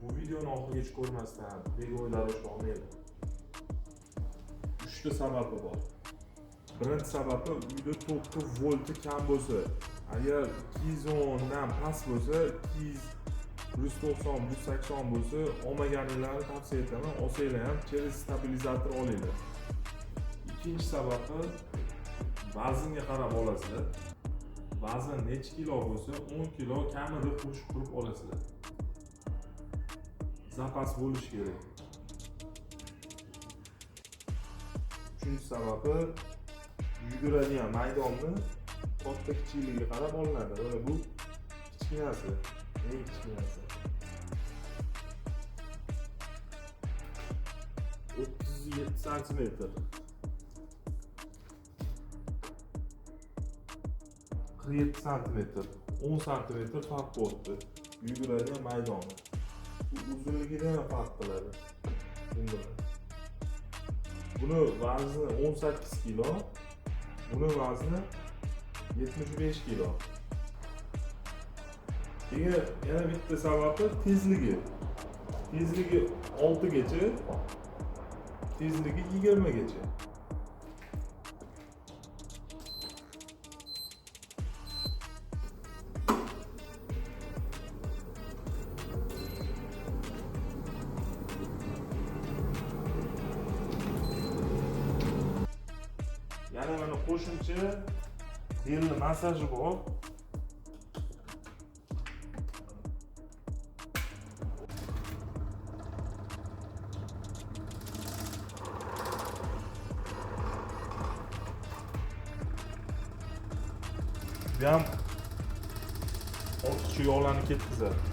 Bu videoni oxirigacha ko'rmasdan nega o'ylarga olmaydi. 3 ta sababi bor. Birinchi sababi uyda to'kka volti kam bo'lsa, agar 210 dan past bo'lsa, 190, 180 bo'lsa, olmaganinglarni tavsiya etaman. Olsanglar ham через stabilizator olinglar. Ikkinchi sababi vaznga qarab olasizlar. Vazn necha kilo bo'lsa, 10 kilo kamida qo'shib turib olasizlar. Zapas bo'lishi kerak. Uchinchi sababi yuguradigan maydonni katta kichikligiga qarab olinadi. Mana bu kichkinasi, eng kichkinasi. 37 santimetr. 47 santimetr, 10 santimetr farq bo'pti. Yuguradigan maydoni. Uzunligida ham farq qiladi. Buni vazni 18 kilo, buni vazni 75 kilo. Yana bitta sababi tezligi. Tezligi 6 gacha, tezligi 20 gacha. Yana mana qo'shimcha belni massaji bor. Bu ham ortiqcha yog'larni ketkazadi.